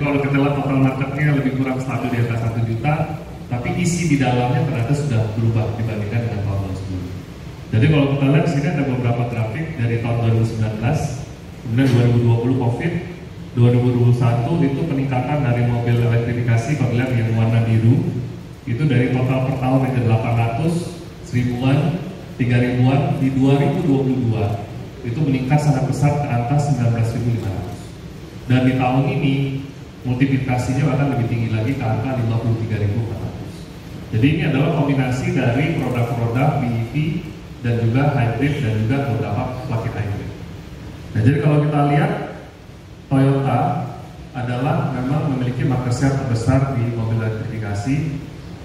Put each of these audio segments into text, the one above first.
kalau kita lihat total marketnya lebih kurang stabil di atas 1 juta, tapi isi di dalamnya ternyata sudah berubah dibandingkan dengan tahun sebelumnya. Jadi kalau kita lihat sini ada beberapa grafik dari tahun 2019, kemudian 2020 COVID, 2021 itu peningkatan dari mobil elektrifikasi. Kalau lihat yang warna biru itu dari total per tahun ada 800, 1000-an, 3000-an. Di 2022 itu meningkat sangat besar ke atas 19.500, dan di tahun ini multiplikasinya bahkan lebih tinggi lagi ke angka 53.400. Jadi ini adalah kombinasi dari produk-produk BEV dan juga hybrid dan juga beberapa plug-in hybrid. Nah, jadi kalau kita lihat Toyota adalah memang memiliki market share terbesar di mobil elektrifikasi,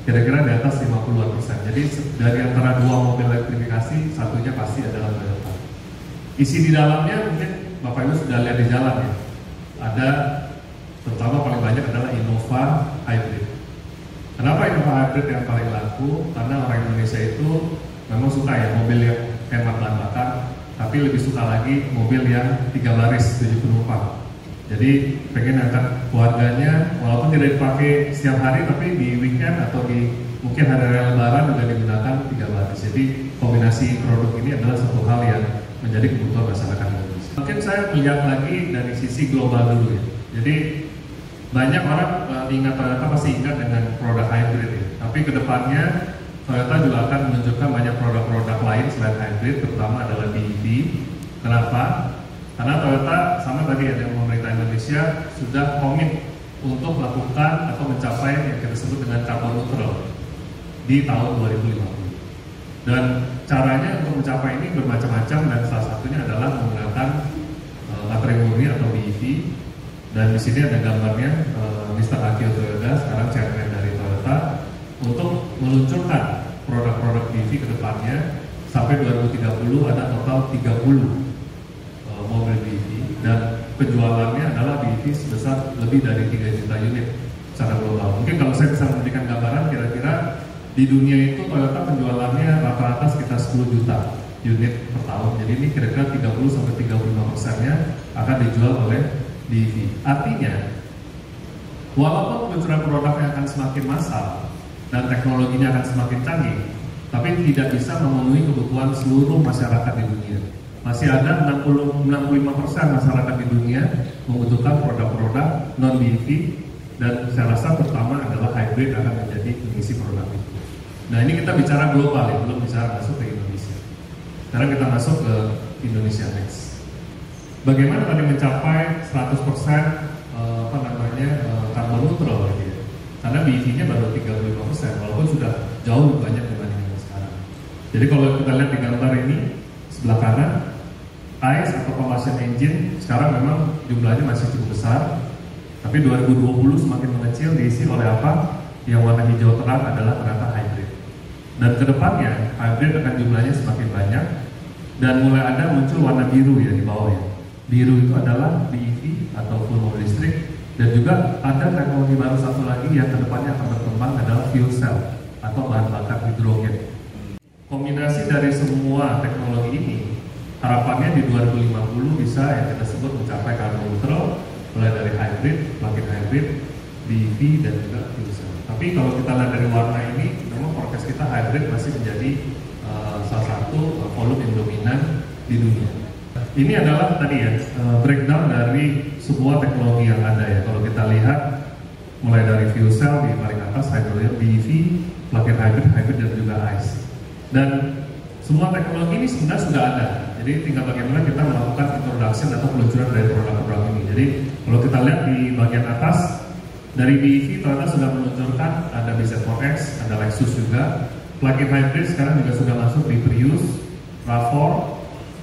kira-kira di atas 50%. Jadi dari antara dua mobil elektrifikasi, satunya pasti adalah Toyota. Isi di dalamnya mungkin Bapak Ibu sudah lihat di jalan ya. Ada, terutama paling banyak adalah Innova Hybrid. Kenapa Innova Hybrid yang paling laku? Karena orang Indonesia itu memang suka ya mobil yang hemat bahan bakar, tapi lebih suka lagi mobil yang 3 baris 7 penumpang. Jadi pengen angkat keluarganya, walaupun tidak dipakai setiap hari, tapi di weekend atau di mungkin hari-hari lebaran juga digunakan 3 baris. Jadi kombinasi produk ini adalah satu hal yang menjadi kebutuhan masyarakat Indonesia. Mungkin saya melihat lagi dari sisi global dulu ya. Jadi banyak orang ingat Toyota pasti ingat dengan produk hybrid ya. Tapi kedepannya Toyota juga akan menunjukkan banyak produk-produk lain selain hybrid, terutama adalah BEV. Kenapa? Karena Toyota sama tadi ya, yang pemerintah Indonesia sudah komit untuk melakukan atau mencapai yang kita sebut dengan carbon neutral di tahun 2050. Dan caranya untuk mencapai ini bermacam-macam, dan salah satunya adalah menggunakan baterai murni atau BEV. Dan di sini ada gambarnya Mr. Akio Toyoda, sekarang chairman dari Toyota, untuk meluncurkan produk-produk BEV ke depannya. Sampai 2030 ada total 30 mobil BEV, dan penjualannya adalah BEV sebesar lebih dari 3 juta unit secara global. Mungkin kalau saya bisa memberikan gambaran, kira-kira di dunia itu Toyota penjualannya rata-rata sekitar 10 juta unit per tahun. Jadi ini kira-kira 30-35%-nya akan dijual oleh BEV. Artinya, walaupun peluncuran produknya akan semakin massal dan teknologinya akan semakin canggih, tapi tidak bisa memenuhi kebutuhan seluruh masyarakat di dunia. Masih ada 65% masyarakat di dunia membutuhkan produk-produk non-BEV, dan saya rasa pertama adalah hybrid akan menjadi pengisi produk itu. Nah, ini kita bicara global ya, belum bicara masuk ke Indonesia. Sekarang kita masuk ke Indonesia Next. Bagaimana tadi mencapai 100% carbon neutral gitu ya? Karena BEV-nya baru 35%, walaupun sudah jauh lebih banyak dibandingkan sekarang. Jadi kalau kita lihat di gambar ini sebelah kanan, ICE atau combustion engine sekarang memang jumlahnya masih cukup besar, tapi 2020 semakin mengecil, diisi oleh apa? Yang warna hijau terang adalah ternyata hybrid. Dan kedepannya hybrid akan jumlahnya semakin banyak, dan mulai ada muncul warna biru ya di bawah ya. Biru itu adalah BEV atau full mobil listrik, dan juga ada teknologi baru satu lagi yang kedepannya akan berkembang adalah fuel cell atau bahan bakar hidrogen. Kombinasi dari semua teknologi ini harapannya di 2050 bisa yang kita sebut mencapai carbon neutral, mulai dari hybrid, plug-in hybrid, BEV dan juga fuel cell. Tapi kalau kita lihat dari warna ini, memang forecast kita hybrid masih menjadi salah satu volume yang dominan di dunia. Ini adalah tadi ya breakdown dari sebuah teknologi yang ada ya. Kalau kita lihat mulai dari fuel cell di paling atas, hydrogen, BEV, plug-in hybrid dan juga ICE. Dan semua teknologi ini sebenarnya sudah ada. Jadi tinggal bagaimana kita melakukan introduction atau peluncuran dari produk-produk ini. Jadi kalau kita lihat di bagian atas, dari BEV Toyota sudah meluncurkan ada BZ4X, ada Lexus juga. Plug-in hybrid sekarang juga sudah masuk di Prius, RAV4.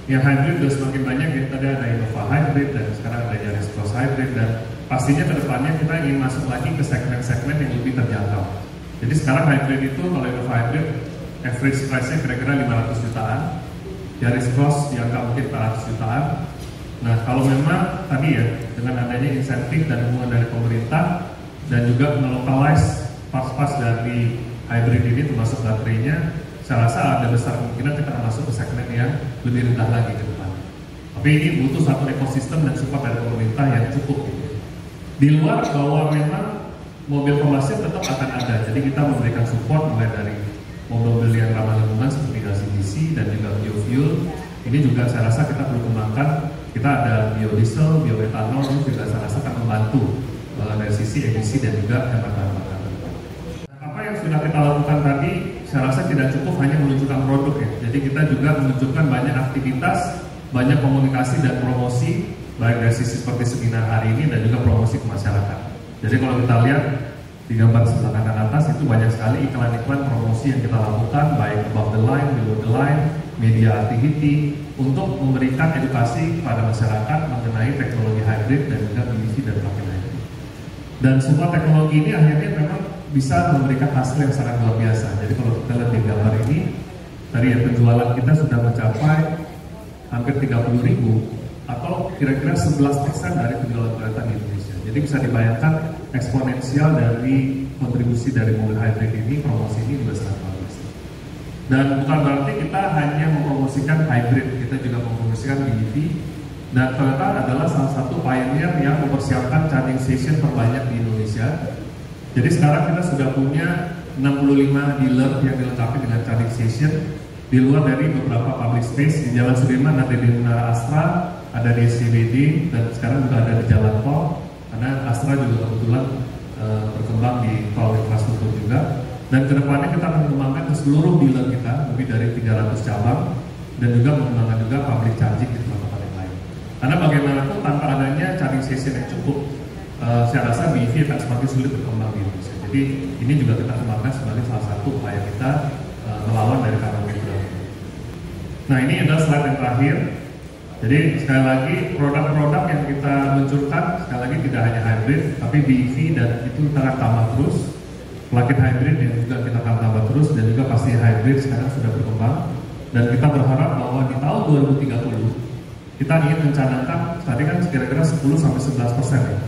Yang hybrid sudah semakin banyak, ya. Tadi ada Innova Hybrid dan sekarang ada Yaris Cross Hybrid, dan pastinya kedepannya kita ingin masuk lagi ke segmen-segmen yang lebih terjangkau. Jadi sekarang hybrid itu kalau Innova Hybrid average price-nya kira-kira 500 jutaan, Yaris Cross di angka mungkin 400 jutaan. Nah, kalau memang tadi ya dengan adanya insentif dan dukungan dari pemerintah dan juga melokalize parts-parts dari hybrid ini termasuk baterainya, saya rasa ada besar kemungkinan kita akan masuk ke segmen yang lebih rendah lagi ke depan. Tapi ini butuh satu ekosistem dan support dari pemerintah yang cukup gitu. Di luar bahwa memang mobil komersil tetap akan ada, jadi kita memberikan support mulai dari mobil-mobil yang ramah lingkungan seperti LCGC dan juga biofuel. Ini juga saya rasa kita perlu kembangkan. Kita ada biodiesel, bioetanol, ini juga saya rasa akan membantu dari sisi emisi dan juga hemat bahan bakar. Apa yang sudah kita lakukan tadi, saya rasa tidak cukup hanya menunjukkan produk ya. Jadi kita juga menunjukkan banyak aktivitas, banyak komunikasi dan promosi, baik dari sisi seperti seminar hari ini dan juga promosi ke masyarakat. Jadi kalau kita lihat di gambar sebelah kanan atas itu banyak sekali iklan-iklan promosi yang kita lakukan, baik above the line, below the line, media activity, untuk memberikan edukasi kepada masyarakat mengenai teknologi hybrid dan juga BEV dan plug-in hybrid. Dan semua teknologi ini akhirnya memang bisa memberikan hasil yang sangat luar biasa. Jadi kalau kita lihat di gambar ini, tadi ya penjualan kita sudah mencapai hampir 30.000 atau kira-kira 11% dari penjualan Toyota di Indonesia. Jadi bisa dibayangkan eksponensial dari kontribusi dari mobil hybrid ini, promosi ini juga sangat bagus. Dan bukan berarti kita hanya mempromosikan hybrid, kita juga mempromosikan BEV. Dan Toyota adalah salah satu pioneer yang mempersiapkan charging station terbanyak di Indonesia. Jadi sekarang kita sudah punya 65 dealer yang dilengkapi dengan charging station di luar dari beberapa public space. Di Jalan Sudirman ada di Menara Astra, ada di SCBD, dan sekarang juga ada di Jalan Tol, karena Astra juga kebetulan berkembang di tol infrastruktur juga. Dan kedepannya kita akan mengembangkan ke seluruh dealer kita, lebih dari 300 cabang, dan juga mengembangkan juga public charging di tempat-tempat yang lain. Karena bagaimanapun tanpa adanya charging station yang cukup, saya rasa BEV akan semakin sulit berkembang di Indonesia. Jadi ini juga kita kembangkan sebagai salah satu upaya kita melawan dari carbon neutral. Nah, ini adalah slide yang terakhir. Jadi sekali lagi produk-produk yang kita luncurkan sekali lagi tidak hanya hybrid, tapi BEV dan itu kita akan tambah terus. Plug-in hybrid yang juga kita akan tambah terus, dan juga pasti hybrid sekarang sudah berkembang. Dan kita berharap bahwa di tahun 2030 kita ingin mencanangkan tadi kan kira-kira 10-11% ya.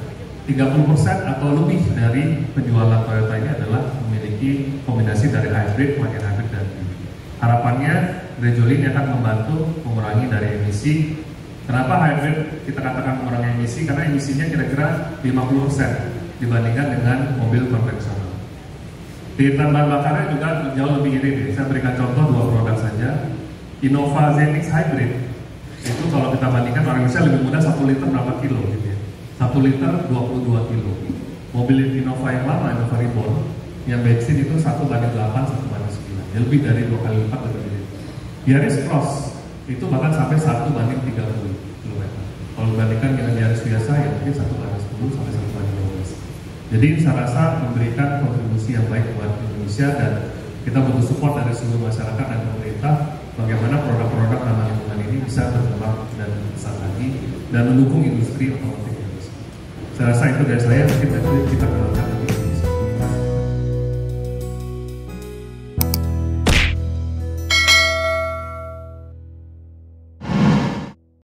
30% atau lebih dari penjualan Toyota ini adalah memiliki kombinasi dari hybrid, plug-in hybrid dan BEV. Harapannya gradually ini akan membantu mengurangi dari emisi. Kenapa hybrid kita katakan mengurangi emisi? Karena emisinya kira-kira 50% dibandingkan dengan mobil konvensional. Tingkat bahan bakarnya juga jauh lebih irit. Saya berikan contoh 2 produk saja. Innova Zenix Hybrid itu kalau kita bandingkan orang Indonesia lebih mudah 1 liter berapa kilo gitu ya. 1 liter 22 kilo. Mobil Innova yang lama, Innova Reborn, yang bensin itu 1/8, 1/9. Ya, lebih dari 2 kali lipat dari itu. Yaris Cross itu bahkan sampai 1/30 km. Kalau dibandingkan dengan Yaris biasa ya mungkin 1/10 sampai 1/12. Jadi saya rasa memberikan kontribusi yang baik buat Indonesia, dan kita butuh support dari seluruh masyarakat dan pemerintah bagaimana produk-produk ramah lingkungan ini bisa berkembang dan besar lagi dan mendukung industri otomotif Indonesia. Saya rasa itu dari saya, mungkin nanti kita akan lanjutkan.